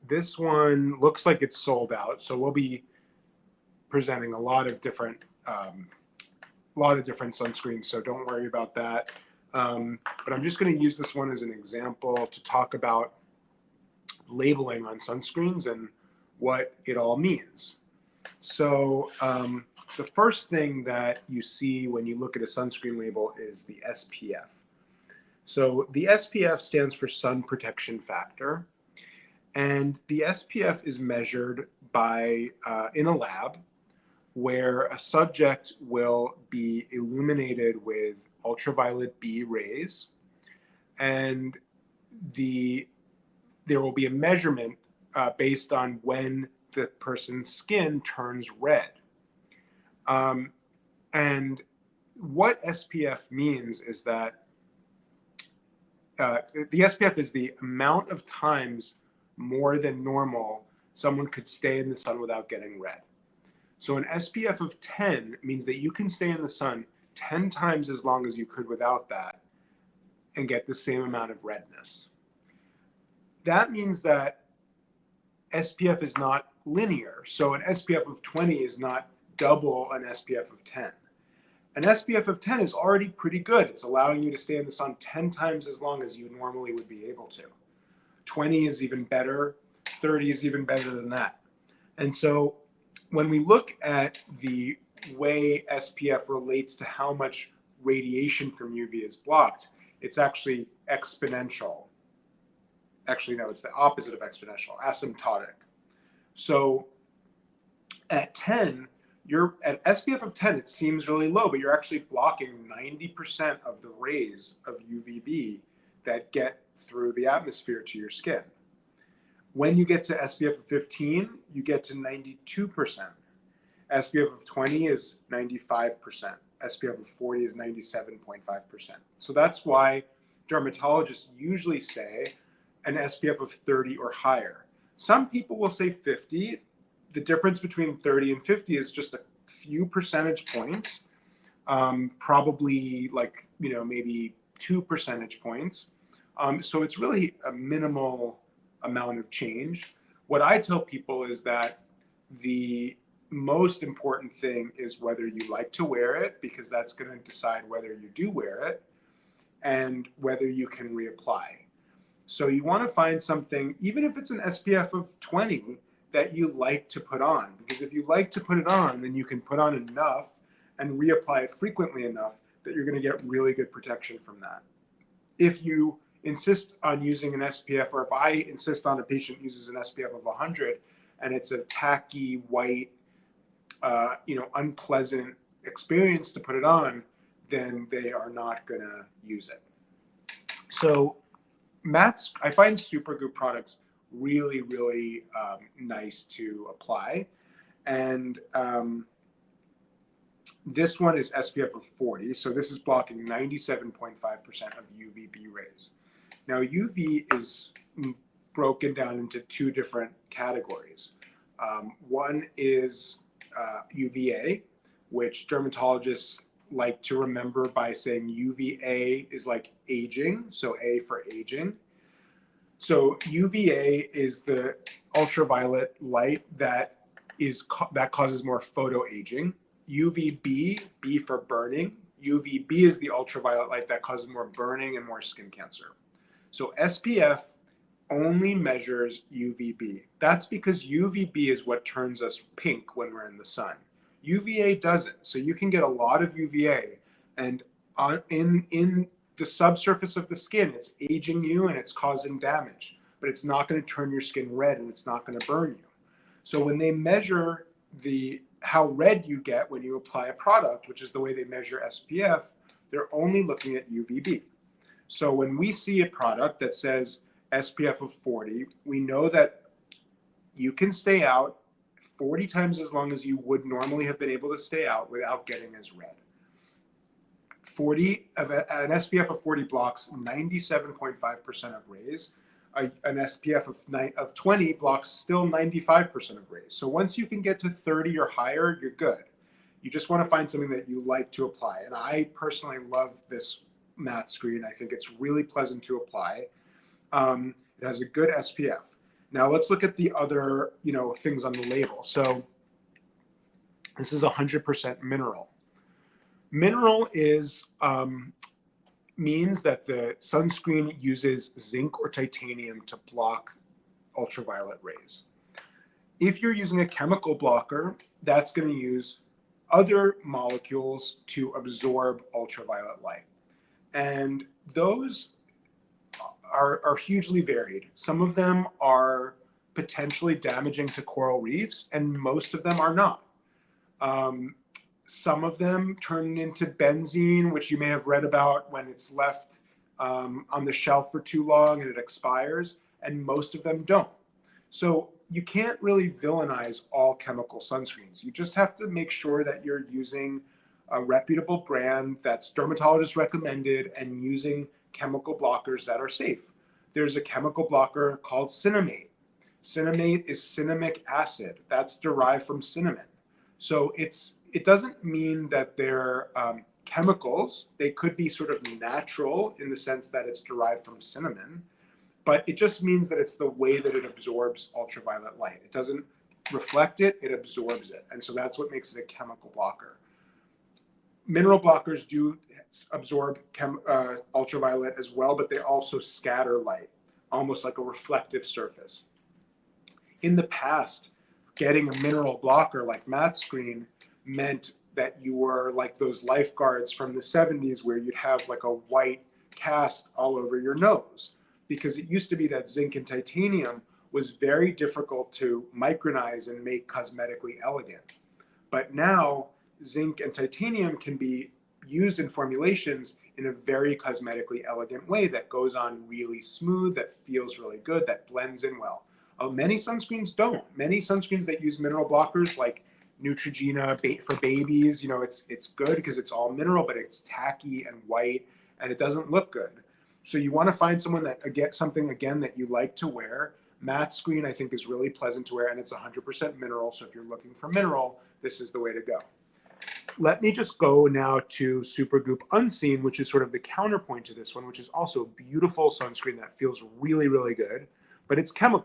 this one looks like it's sold out. So we'll be presenting a lot of different sunscreens. So don't worry about that. But I'm just going to use this one as an example to talk about labeling on sunscreens and what it all means. So the first thing that you see when you look at a sunscreen label is the SPF. So the SPF stands for sun protection factor, and the SPF is measured by in a lab where a subject will be illuminated with ultraviolet B rays, and there will be a measurement based on when the person's skin turns red. And what SPF means is that the SPF is the amount of times more than normal someone could stay in the sun without getting red. So an SPF of 10 means that you can stay in the sun 10 times as long as you could without that and get the same amount of redness. That means that SPF is not linear. So an SPF of 20 is not double an SPF of 10. An SPF of 10 is already pretty good. It's allowing you to stay in the sun 10 times as long as you normally would be able to. 20 is even better. 30 is even better than that. And so when we look at the way SPF relates to how much radiation from UV is blocked, it's actually exponential. Actually, no, it's the opposite of exponential, asymptotic. So at 10, you're at SPF of 10, it seems really low, but you're actually blocking 90% of the rays of UVB that get through the atmosphere to your skin. When you get to SPF of 15, you get to 92%. SPF of 20 is 95%. SPF of 40 is 97.5%. So that's why dermatologists usually say an SPF of 30 or higher. Some people will say 50. The difference between 30 and 50 is just a few percentage points, probably like, maybe 2 percentage points. So it's really a minimal amount of change. What I tell people is that the most important thing is whether you like to wear it, because that's going to decide whether you do wear it and whether you can reapply. So you want to find something, even if it's an SPF of 20, that you like to put on. Because if you like to put it on, then you can put on enough and reapply it frequently enough that you're going to get really good protection from that. If you insist on using an SPF, or if I insist on a patient uses an SPF of 100 and it's a tacky, white, unpleasant experience to put it on, then they are not going to use it. So I find Supergoop products really, really nice to apply. And this one is SPF of 40. So this is blocking 97.5% of UVB rays. Now, UV is broken down into two different categories. One is UVA, which dermatologists like to remember by saying UVA is like aging, so A for aging. So UVA is the ultraviolet light that causes more photoaging. UVB, B for burning. UVB is the ultraviolet light that causes more burning and more skin cancer. So SPF only measures UVB. That's because UVB is what turns us pink when we're in the sun. UVA doesn't. So you can get a lot of UVA, and in the subsurface of the skin, it's aging you and it's causing damage, but it's not going to turn your skin red and it's not going to burn you. So when they measure how red you get when you apply a product, which is the way they measure SPF, they're only looking at UVB. So when we see a product that says SPF of 40, we know that you can stay out 40 times as long as you would normally have been able to stay out without getting as red. An SPF of 40 blocks 97.5% of rays. An SPF of 20 blocks still 95% of rays. So once you can get to 30 or higher, you're good. You just want to find something that you like to apply. And I personally love this Mattescreen. I think it's really pleasant to apply. It has a good SPF. Now let's look at the other, things on the label. So this is 100% mineral. Mineral means that the sunscreen uses zinc or titanium to block ultraviolet rays. If you're using a chemical blocker, that's going to use other molecules to absorb ultraviolet light. And those are hugely varied. Some of them are potentially damaging to coral reefs, and most of them are not. Some of them turn into benzene, which you may have read about when it's left on the shelf for too long and it expires, and most of them don't. So you can't really villainize all chemical sunscreens. You just have to make sure that you're using a reputable brand that's dermatologist recommended and using chemical blockers that are safe. There's a chemical blocker called cinnamate. Cinnamate is cinnamic acid. That's derived from cinnamon. So it doesn't mean that they're chemicals. They could be sort of natural in the sense that it's derived from cinnamon, but it just means that it's the way that it absorbs ultraviolet light. It doesn't reflect it, it absorbs it. And so that's what makes it a chemical blocker. Mineral blockers do absorb ultraviolet as well, but they also scatter light, almost like a reflective surface. In the past, getting a mineral blocker like Mattescreen meant that you were like those lifeguards from the 70s where you'd have like a white cast all over your nose, because it used to be that zinc and titanium was very difficult to micronize and make cosmetically elegant. But now zinc and titanium can be used in formulations in a very cosmetically elegant way that goes on really smooth, that feels really good, that blends in well. Many sunscreens don't. Many sunscreens that use mineral blockers, like Neutrogena for babies, it's good because it's all mineral, but it's tacky and white and it doesn't look good. So you want to find someone that something again that you like to wear. Mattescreen I think is really pleasant to wear, and it's 100% mineral. So if you're looking for mineral, this is the way to go. Let me just go now to Supergoop Unseen, which is sort of the counterpoint to this one, which is also a beautiful sunscreen that feels really, really good, but it's chemical.